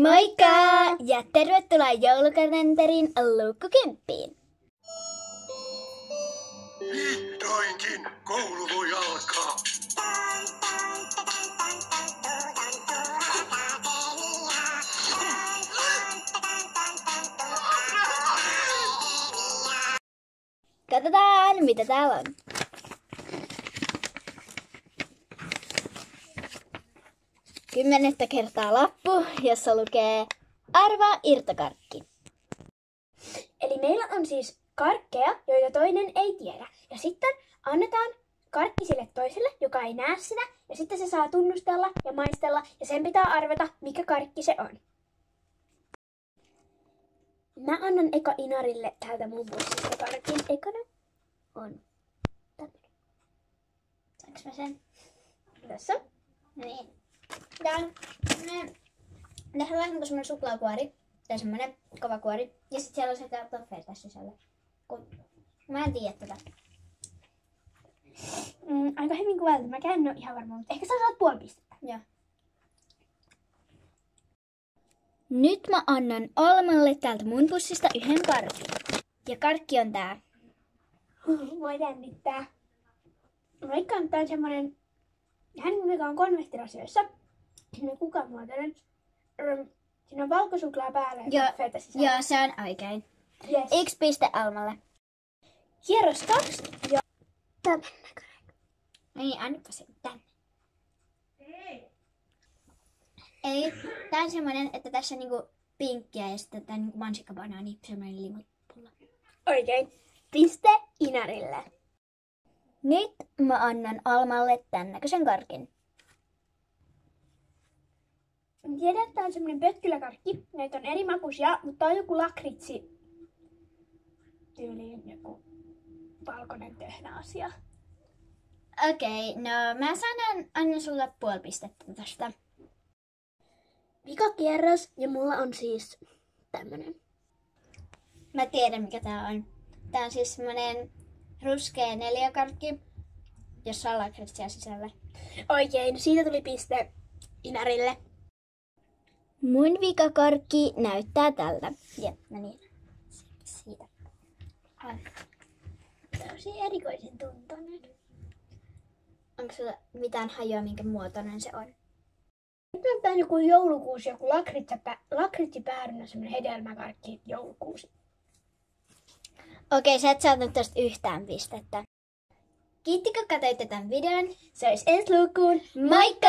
Moikka ja tervetuloa joulukalenterin lukukymppiin. Vihdoinkin koulu voi alkaa. Katsotaan mitä täällä on. Kymmenettä kertaa lappu, jossa lukee arvaa irtokarkki. Eli meillä on siis karkkeja, joita toinen ei tiedä. Ja sitten annetaan karkki sille toiselle, joka ei näe sitä. Ja sitten se saa tunnustella ja maistella. Ja sen pitää arvata, mikä karkki se on. Mä annan eka Inarille täältä mun pussista karkin. Ekana on tämmönen. Saanko mä sen? Tässä. Niin. Tää on vähän niin kuin semmonen suklaakuori. Tai semmonen kova kuori. Ja sit siellä on sekä toffeita tässä sisällä. Mä en tiedä tätä. Aika hyvin kuvailtu. Mä en ole ihan varma, mutta ehkä sä saat puoli pistettä. Joo. Nyt mä annan Almalle täältä mun pussista yhden karkin. Ja karkki on tää. Voi jännittää. Vaikka on tää semmonen, hän mikä on konvehtirasioissa. Siinä on kukanmuotoinen. Siinä on valkosuklaa päällä ja toffeita sisällä. Joo, se on oikein. Yes. 1 piste Almalle. Kierros 2 ja tämän näköinen. Niin, annapa sen tänne. Ei, tää on semmonen, että tässä on niinku pinkkiä ja sitten tää niinku mansikkabanaani, semmonen limupulla. Oikein. Piste Inarille. Nyt mä annan Almalle tän näköisen karkin. Tiedän, että tää on semmonen pökkyläkarkki. Näitä on eri makuisia, mutta tää on joku lakritsi. Tyyliin joku valkoinen töhnä asia. Okei, no mä annan sulle puoli pistettä tästä. Pikakierros ja mulla on siis tämmönen. Mä tiedän mikä tää on. Tää on siis semmonen ruskea neliökarkki, jossa on lakritsia sisällä. Oikein, siitä tuli piste Inarille. Mun vikakarkki näyttää tältä. Jep, no niin. Siitä. Tosi erikoisen tuntoinen. Onko sulla mitään hajua, minkä muotoinen se on? Nyt on joku joulukuusi, joku lakritsipäädynä, semmonen hedelmäkarkki joulukuusi. Okei, sä et saanut tosta yhtään pistettä. Kiitti kun katsoitte tämän videon. Se olisi ensi lukuun. Moikka!